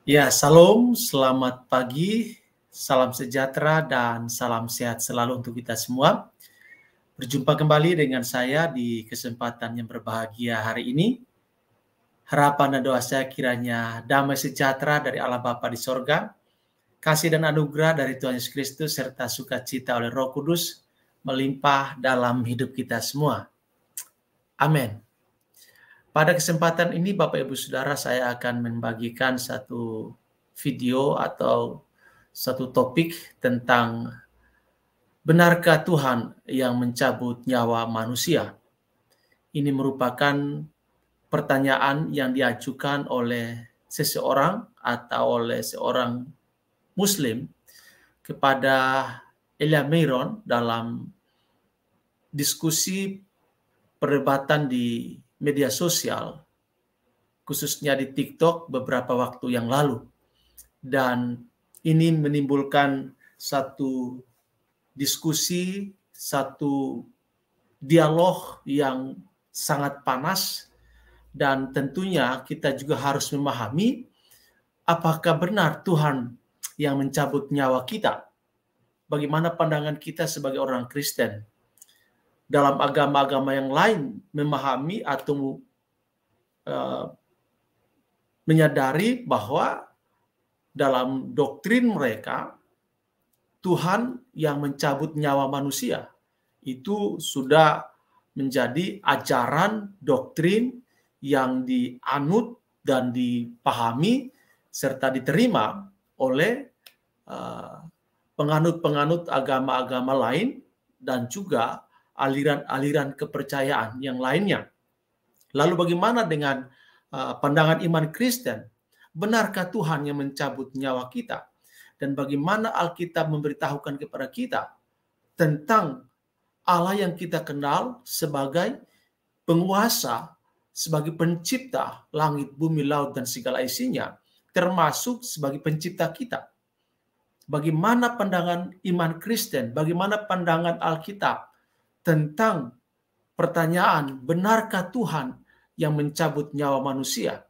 Ya, salam, selamat pagi, salam sejahtera, dan salam sehat selalu untuk kita semua. Berjumpa kembali dengan saya di kesempatan yang berbahagia hari ini. Harapan dan doa saya kiranya damai sejahtera dari Allah Bapa di sorga, kasih dan anugerah dari Tuhan Yesus Kristus, serta sukacita oleh Roh Kudus melimpah dalam hidup kita semua. Amin. Pada kesempatan ini, Bapak Ibu Saudara, saya akan membagikan satu video atau satu topik tentang benarkah Tuhan yang mencabut nyawa manusia? Ini merupakan pertanyaan yang diajukan oleh seseorang atau oleh seorang Muslim kepada Elia Miron dalam diskusi perdebatan di media sosial, khususnya di TikTok beberapa waktu yang lalu. Dan ini menimbulkan satu diskusi, satu dialog yang sangat panas, dan tentunya kita juga harus memahami apakah benar Tuhan yang mencabut nyawa kita. Bagaimana pandangan kita sebagai orang Kristen? Dalam agama-agama yang lain memahami atau menyadari bahwa dalam doktrin mereka Tuhan yang mencabut nyawa manusia. Itu sudah menjadi ajaran doktrin yang dianut dan dipahami serta diterima oleh penganut-penganut agama-agama lain dan juga aliran-aliran kepercayaan yang lainnya. Lalu bagaimana dengan pandangan iman Kristen? Benarkah Tuhan yang mencabut nyawa kita? Dan bagaimana Alkitab memberitahukan kepada kita tentang Allah yang kita kenal sebagai penguasa, sebagai pencipta langit, bumi, laut, dan segala isinya, termasuk sebagai pencipta kita. Bagaimana pandangan iman Kristen? Bagaimana pandangan Alkitab tentang pertanyaan, benarkah Tuhan yang mencabut nyawa manusia?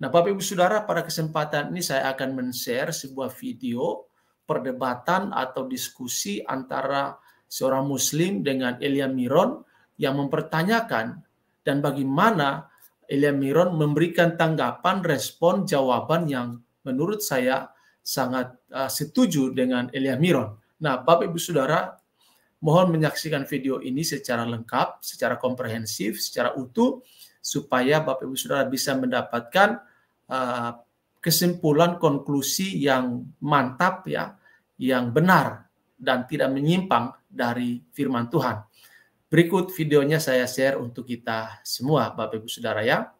Nah, Bapak Ibu Saudara, pada kesempatan ini saya akan men-share sebuah video perdebatan atau diskusi antara seorang Muslim dengan Elia Miron yang mempertanyakan dan bagaimana Elia Miron memberikan tanggapan, respon, jawaban yang menurut saya sangat setuju dengan Elia Miron. Nah, Bapak Ibu Saudara, mohon menyaksikan video ini secara lengkap, secara komprehensif, secara utuh, supaya Bapak Ibu Saudara bisa mendapatkan kesimpulan konklusi yang mantap ya, yang benar dan tidak menyimpang dari firman Tuhan. Berikut videonya saya share untuk kita semua, Bapak Ibu Saudara ya.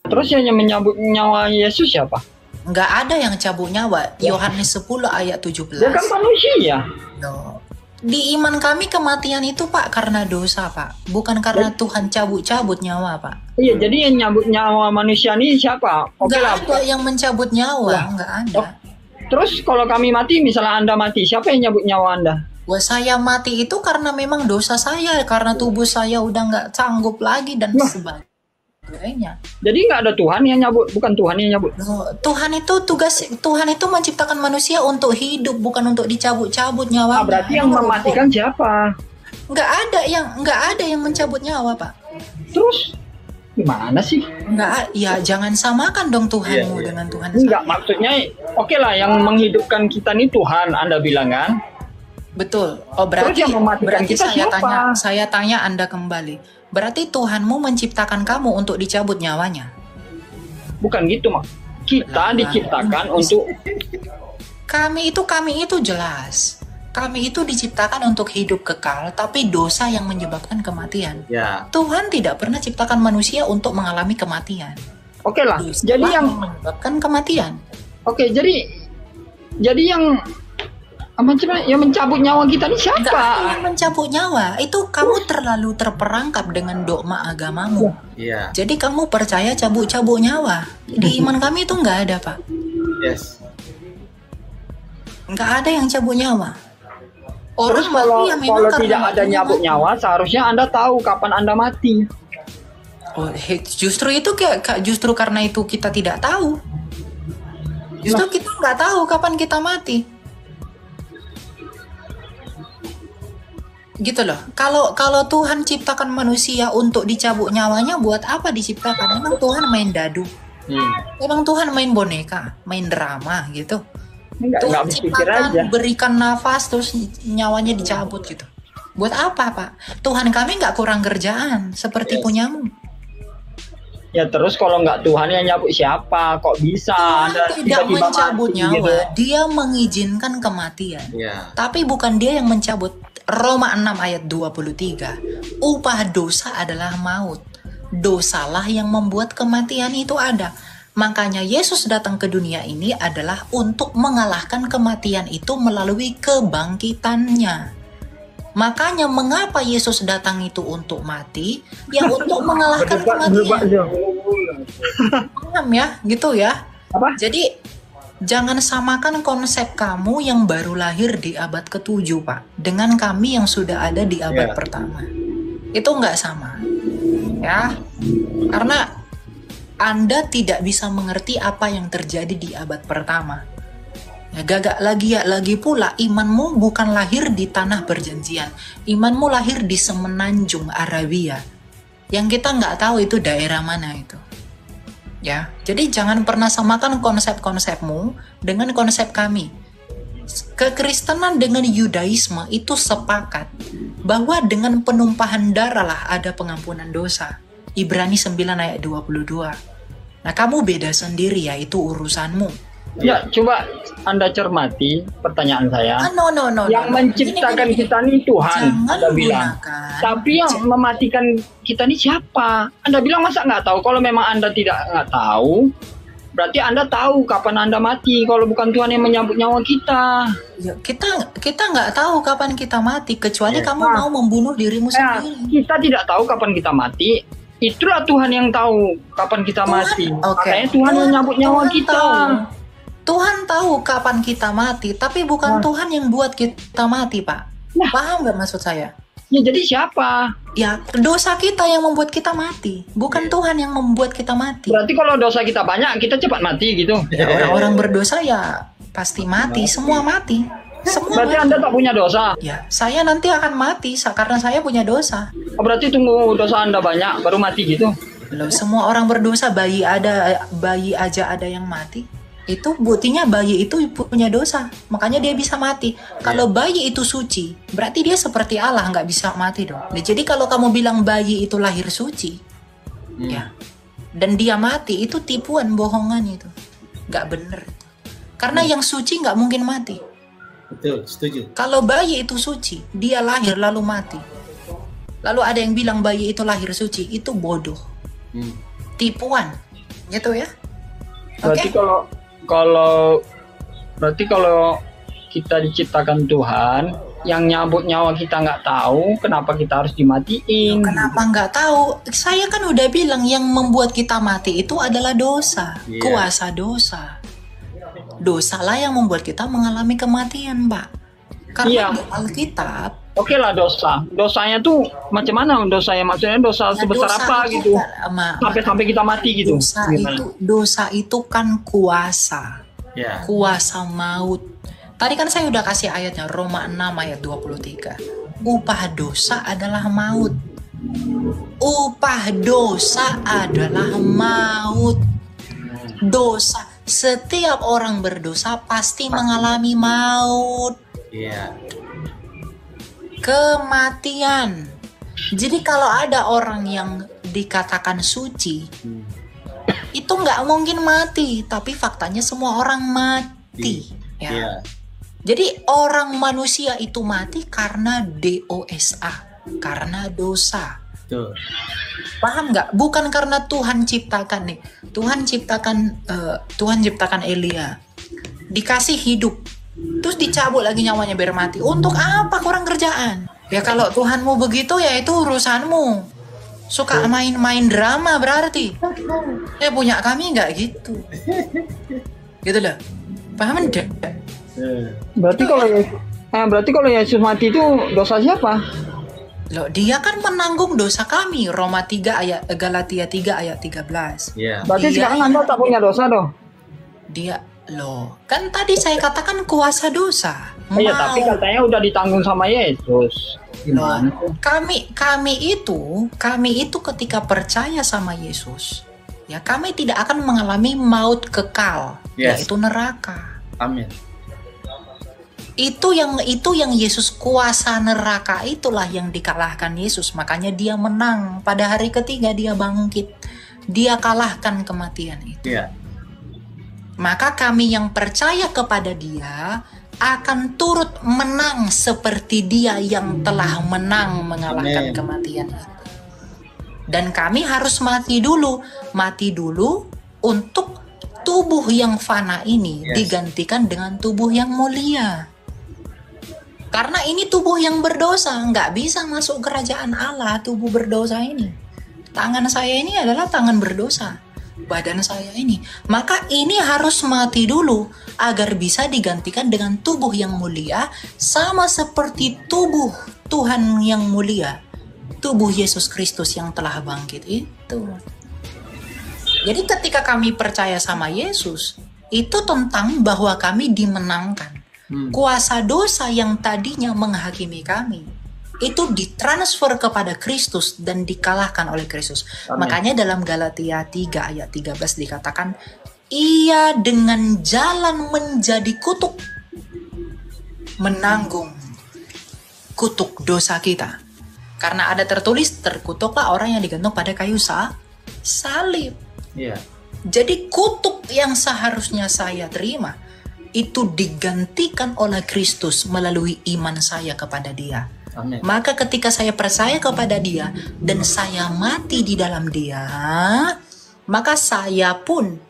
Terus yang menyambut nyawa Yesus siapa? Nggak ada yang cabut nyawa. Yohanes 10 ayat 17. Dia kan manusia. No. Di iman kami kematian itu Pak karena dosa Pak. Bukan karena Tuhan cabut-cabut nyawa Pak. Iya, jadi yang nyambut nyawa manusia ini siapa? Nggak ada yang mencabut nyawa. Nggak ada. Terus kalau kami mati, misalnya Anda mati, siapa yang nyambut nyawa Anda? Wah, saya mati itu karena memang dosa saya. Karena tubuh saya udah nggak sanggup lagi dan sebagainya. Jadi nggak ada Tuhan yang nyabut, bukan Tuhan yang nyabut. Tuhan itu menciptakan manusia untuk hidup, bukan untuk dicabut-cabut nyawanya. Berarti yang mematikan siapa? Nggak ada yang mencabut nyawa Pak. Terus gimana sih? Ya jangan samakan dong Tuhanmu dengan Tuhan saya. Enggak, maksudnya oke lah yang menghidupkan kita ini Tuhan, Anda bilang kan? Betul. Oh berarti kita saya tanya Anda kembali. Berarti Tuhanmu menciptakan kamu untuk dicabut nyawanya? Bukan gitu, Mak. Kita diciptakan untuk... Kami itu jelas. Kami itu diciptakan untuk hidup kekal, tapi dosa yang menyebabkan kematian. Ya. Tuhan tidak pernah ciptakan manusia untuk mengalami kematian. Oke lah. Dosa jadi yang menyebabkan kematian. Oke, jadi yang mencabut nyawa kita ini siapa? Enggak ada yang mencabut nyawa. Itu kamu terlalu terperangkap dengan dogma agamamu. Iya. Jadi kamu percaya cabut-cabut nyawa. Di iman kami itu enggak ada, Pak. Yes. Enggak ada yang cabut nyawa. Terus Orang mati ya memang kalau karena tidak ada matinya nyabut mati. nyawa, seharusnya Anda tahu kapan Anda mati. Oh, justru itu justru karena itu kita tidak tahu. Justru kita nggak tahu kapan kita mati. Gitu loh. Kalau Tuhan ciptakan manusia untuk dicabut nyawanya, buat apa diciptakan? Emang Tuhan main dadu? Emang Tuhan main boneka, main drama gitu? Nggak Tuhan berpikir aja. ciptakan, berikan nafas, terus nyawanya dicabut gitu. Buat apa, Pak? Tuhan kami nggak kurang kerjaan seperti punyamu. Ya terus kalau nggak Tuhan yang nyabut siapa? Kok bisa Tuhan Anda tidak tiba-tiba mencabut mati nyawa, gitu? Dia mengizinkan kematian. Ya. Tapi bukan dia yang mencabut. Roma 6 ayat 23. Upah dosa adalah maut. Dosalah yang membuat kematian itu ada. Makanya Yesus datang ke dunia ini adalah untuk mengalahkan kematian itu melalui kebangkitannya. Makanya mengapa Yesus datang itu untuk mati? Ya untuk mengalahkan kematian. Paham ya? Gitu ya. Apa? Jadi jangan samakan konsep kamu yang baru lahir di abad ke-7, Pak, dengan kami yang sudah ada di abad pertama. Itu nggak sama. Ya. Karena Anda tidak bisa mengerti apa yang terjadi di abad pertama. Ya, gagak lagi pula imanmu bukan lahir di tanah perjanjian. Imanmu lahir di semenanjung Arabia. Yang kita nggak tahu itu daerah mana itu. Ya, jadi jangan pernah samakan konsep-konsepmu dengan konsep kami. Kekristenan dengan Yudaisme itu sepakat bahwa dengan penumpahan darah lah ada pengampunan dosa. Ibrani 9 ayat 22. Nah, kamu beda sendiri ya, itu urusanmu. Ya, coba Anda cermati pertanyaan saya. No. Yang menciptakan Gini. kita ini Tuhan, Jangan Anda bilang. gunakan. Tapi yang mematikan kita ini siapa? Anda bilang masa nggak tahu? Kalau memang Anda nggak tahu, berarti Anda tahu kapan Anda mati. Kalau bukan Tuhan yang menyambut nyawa kita. Ya, kita nggak tahu kapan kita mati, kecuali kamu mau membunuh dirimu Nah, sendiri. kita tidak tahu kapan kita mati. Itulah Tuhan yang tahu kapan kita mati. Oke. Makanya Tuhan yang menyambut nyawa Tuhan kita. tahu. Tuhan tahu kapan kita mati, tapi bukan Tuhan yang buat kita mati, Pak. Paham nggak maksud saya? Ya jadi siapa? Ya, dosa kita yang membuat kita mati, bukan Tuhan yang membuat kita mati. Berarti kalau dosa kita banyak, kita cepat mati gitu. Ya, orang-orang berdosa ya pasti mati, semua mati. Semua Berarti mati. Anda tak punya dosa. Ya, saya nanti akan mati karena saya punya dosa. Oh, berarti tunggu dosa Anda banyak baru mati gitu. Loh, semua orang berdosa, bayi aja ada yang mati. Itu buktinya bayi itu punya dosa, makanya dia bisa mati. Kalau bayi itu suci, berarti dia seperti Allah, nggak bisa mati dong. Nah, jadi kalau kamu bilang bayi itu lahir suci, ya, dan dia mati, itu tipuan, bohongan itu, nggak bener. Karena yang suci nggak mungkin mati. Betul, setuju. Kalau bayi itu suci, dia lahir lalu mati. Lalu ada yang bilang bayi itu lahir suci, itu bodoh, tipuan, gitu ya. Berarti berarti kalau kita diciptakan Tuhan, yang nyabut nyawa kita nggak tahu, kenapa kita harus dimatiin? Kenapa nggak tahu? Saya kan udah bilang yang membuat kita mati itu adalah dosa, kuasa dosa. Dosalah yang membuat kita mengalami kematian, Pak. Karena di Alkitab. Oke lah dosa. Dosanya tuh macam mana dosanya? Maksudnya dosa sebesar dosa apa itu gitu? sampai kita mati gitu. Dosa itu kan kuasa. Ya. Kuasa maut. Tadi kan saya udah kasih ayatnya, Roma 6 ayat 23. Upah dosa adalah maut. Upah dosa adalah maut. Dosa. Setiap orang berdosa pasti mengalami maut. Iya. Kematian. Jadi kalau ada orang yang dikatakan suci, itu nggak mungkin mati. Tapi faktanya semua orang mati. Ya. Iya. Jadi orang manusia itu mati karena dosa, karena dosa. Betul. Paham nggak? Bukan karena Tuhan ciptakan nih. Tuhan ciptakan Elia, dikasih hidup, terus dicabut lagi nyawanya biar mati. Untuk apa? Kurang kerjaan. Ya kalau Tuhanmu begitu ya itu urusanmu. Suka main-main drama berarti. Punya kami nggak gitu. Gitu loh. Paham enggak? Berarti Nah, berarti kalau Yesus mati itu dosa siapa? Loh, dia kan menanggung dosa kami. Galatia 3 ayat 13. Ya. Berarti Dia- sekarang Anda tak punya dosa dong? Loh, kan tadi saya katakan kuasa dosa. Iya, tapi katanya udah ditanggung sama Yesus. Gimana? Kami itu ketika percaya sama Yesus, ya kami tidak akan mengalami maut kekal, Yes. yaitu neraka. Amin. Itu yang Yesus, kuasa neraka itulah yang dikalahkan Yesus. Makanya dia menang. Pada hari ketiga dia bangkit. Dia kalahkan kematian itu. Iya. Maka kami yang percaya kepada dia akan turut menang seperti dia yang telah menang mengalahkan Amin. kematian itu. Dan kami harus mati dulu untuk tubuh yang fana ini Yes. digantikan dengan tubuh yang mulia. Karena ini tubuh yang berdosa, nggak bisa masuk kerajaan Allah tubuh berdosa ini. Tangan saya ini adalah tangan berdosa, badan saya ini. Maka ini harus mati dulu agar bisa digantikan dengan tubuh yang mulia, sama seperti tubuh Tuhan yang mulia, tubuh Yesus Kristus yang telah bangkit itu. Jadi ketika kami percaya sama Yesus, itu tentang bahwa kami dimenangkan. Kuasa dosa yang tadinya menghakimi kami itu ditransfer kepada Kristus dan dikalahkan oleh Kristus. Amin. Makanya dalam Galatia 3 ayat 13 dikatakan, ia dengan jalan menjadi kutuk, menanggung kutuk dosa kita. Karena ada tertulis, terkutuklah orang yang digantung pada kayu salib. Iya. Jadi kutuk yang seharusnya saya terima itu digantikan oleh Kristus melalui iman saya kepada Dia. Amin. Maka ketika saya percaya kepada Dia dan saya mati di dalam Dia, maka saya pun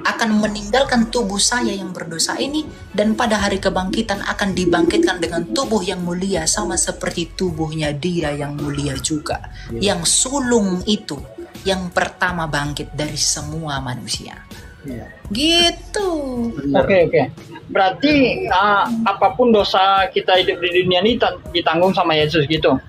akan meninggalkan tubuh saya yang berdosa ini, dan pada hari kebangkitan akan dibangkitkan dengan tubuh yang mulia sama seperti tubuhnya Dia yang mulia juga. Yang sulung itu yang pertama bangkit dari semua manusia. Iya. Gitu. Benar. Oke. Berarti apapun dosa kita hidup di dunia ini ditanggung sama Yesus gitu.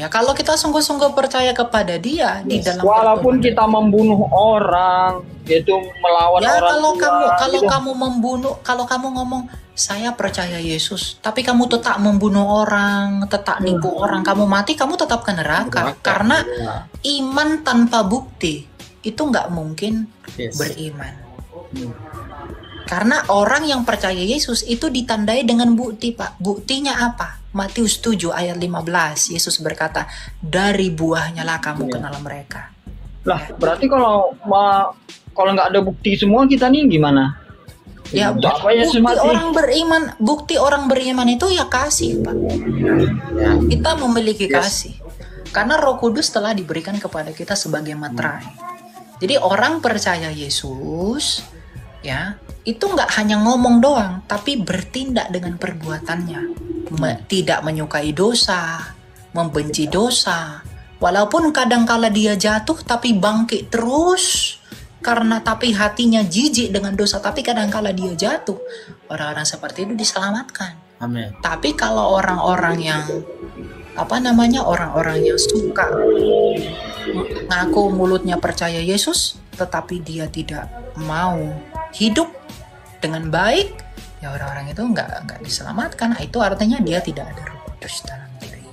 Ya kalau kita sungguh-sungguh percaya kepada Dia di dalam Walaupun pertobatan. kita membunuh orang, gitu melawan Ya orang kalau tua, kamu membunuh, kalau kamu ngomong saya percaya Yesus, tapi kamu tetap membunuh orang, tetap nipu orang, kamu mati, kamu tetap ke neraka. Karena Ya. iman tanpa bukti itu nggak mungkin Yes. beriman. Karena orang yang percaya Yesus itu ditandai dengan bukti, Pak. Buktinya apa? Matius 7 ayat 15. Yesus berkata, dari buahnya lah kamu kenal mereka. Lah, berarti kalau nggak ada bukti semua kita nih gimana? Ya, Untuk apa Yesus bukti mati? orang beriman itu ya kasih, Pak. Ya. Kita memiliki Yes. kasih. Karena Roh Kudus telah diberikan kepada kita sebagai materai. Jadi orang percaya Yesus, ya, itu nggak hanya ngomong doang, tapi bertindak dengan perbuatannya. Tidak menyukai dosa, membenci dosa. Walaupun kadangkala dia jatuh, tapi bangkit terus. Tapi hatinya jijik dengan dosa, tapi kadangkala dia jatuh. Orang-orang seperti itu diselamatkan. Amin. Tapi kalau orang-orang yang orang-orang yang suka ngaku mulutnya percaya Yesus, tetapi dia tidak mau hidup dengan baik, ya orang-orang itu nggak diselamatkan. Itu artinya dia tidak ada Roh Kudus dalam diri.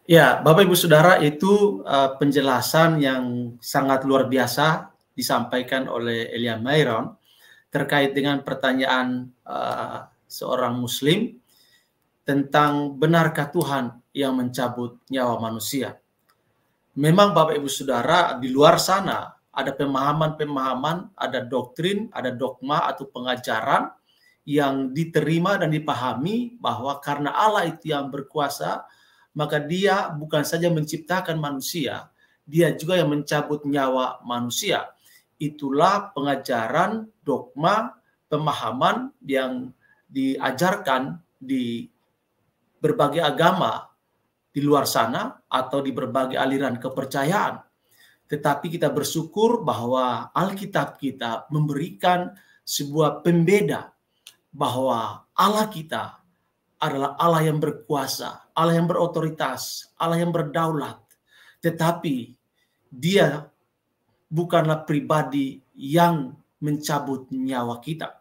Ya, Bapak Ibu Saudara, itu penjelasan yang sangat luar biasa disampaikan oleh Elia Myron terkait dengan pertanyaan seorang Muslim tentang benarkah Tuhan yang mencabut nyawa manusia. Memang Bapak Ibu Saudara, di luar sana ada pemahaman-pemahaman, ada doktrin, ada dogma atau pengajaran yang diterima dan dipahami bahwa karena Allah itu yang berkuasa, maka Dia bukan saja menciptakan manusia, Dia juga yang mencabut nyawa manusia. Itulah pengajaran, dogma, pemahaman yang diajarkan di berbagai agama di luar sana atau di berbagai aliran kepercayaan. Tetapi kita bersyukur bahwa Alkitab kita memberikan sebuah pembeda bahwa Allah kita adalah Allah yang berkuasa, Allah yang berotoritas, Allah yang berdaulat. Tetapi Dia bukanlah pribadi yang mencabut nyawa kita.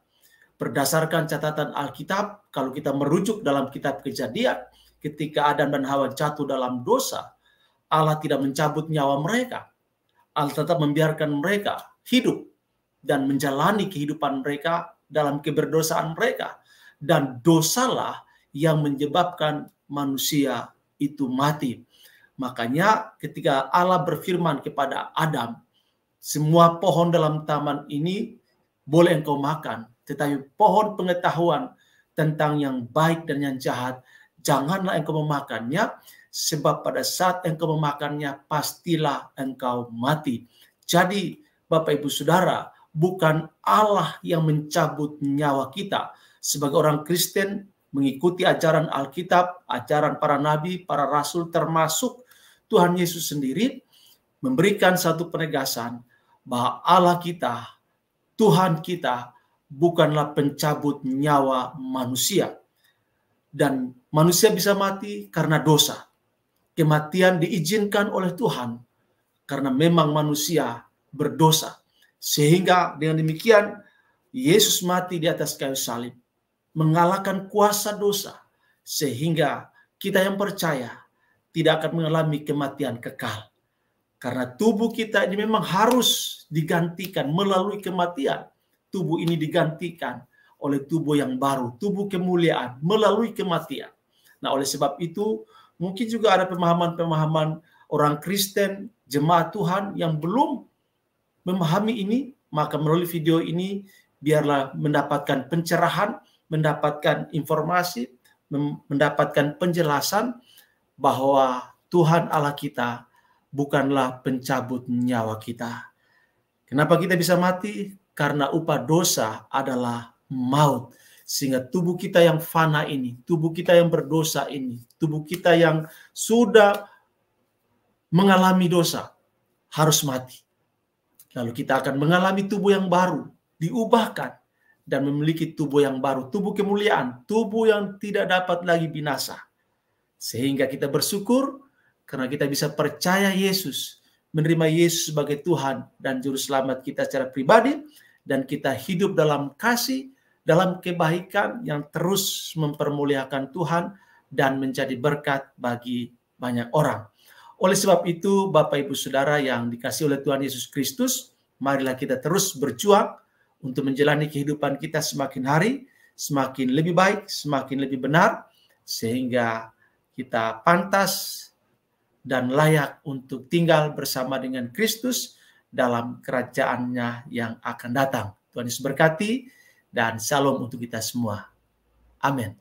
Berdasarkan catatan Alkitab, kalau kita merujuk dalam kitab Kejadian, ketika Adam dan Hawa jatuh dalam dosa, Allah tidak mencabut nyawa mereka. Allah tetap membiarkan mereka hidup dan menjalani kehidupan mereka dalam keberdosaan mereka. Dan dosalah yang menyebabkan manusia itu mati. Makanya ketika Allah berfirman kepada Adam, semua pohon dalam taman ini boleh engkau makan, tetapi pohon pengetahuan tentang yang baik dan yang jahat, janganlah engkau memakannya, sebab pada saat engkau memakannya, pastilah engkau mati. Jadi, Bapak Ibu Saudara, bukan Allah yang mencabut nyawa kita. Sebagai orang Kristen, mengikuti ajaran Alkitab, ajaran para nabi, para rasul, termasuk Tuhan Yesus sendiri, memberikan satu penegasan bahwa Allah kita, Tuhan kita, bukanlah pencabut nyawa manusia. Dan manusia bisa mati karena dosa. Kematian diizinkan oleh Tuhan karena memang manusia berdosa. Sehingga dengan demikian Yesus mati di atas kayu salib, mengalahkan kuasa dosa, sehingga kita yang percaya tidak akan mengalami kematian kekal. Karena tubuh kita ini memang harus digantikan melalui kematian. Tubuh ini digantikan oleh tubuh yang baru, tubuh kemuliaan melalui kematian. Nah, oleh sebab itu mungkin juga ada pemahaman-pemahaman orang Kristen, jemaat Tuhan yang belum memahami ini, maka melalui video ini biarlah mendapatkan pencerahan, mendapatkan informasi, mendapatkan penjelasan bahwa Tuhan Allah kita bukanlah pencabut nyawa kita. Kenapa kita bisa mati? Karena upah dosa adalah maut. Sehingga tubuh kita yang fana ini, tubuh kita yang berdosa ini, tubuh kita yang sudah mengalami dosa, harus mati. Lalu kita akan mengalami tubuh yang baru, diubahkan, dan memiliki tubuh yang baru, tubuh kemuliaan, tubuh yang tidak dapat lagi binasa. Sehingga kita bersyukur karena kita bisa percaya Yesus, menerima Yesus sebagai Tuhan dan Juru Selamat kita secara pribadi, dan kita hidup dalam kasih, dalam kebaikan yang terus mempermuliakan Tuhan dan menjadi berkat bagi banyak orang. Oleh sebab itu, Bapak Ibu Saudara yang dikasihi oleh Tuhan Yesus Kristus, marilah kita terus berjuang untuk menjalani kehidupan kita semakin hari, semakin lebih baik, semakin lebih benar, sehingga kita pantas dan layak untuk tinggal bersama dengan Kristus dalam kerajaan-Nya yang akan datang. Tuhan Yesus berkati dan shalom untuk kita semua. Amin.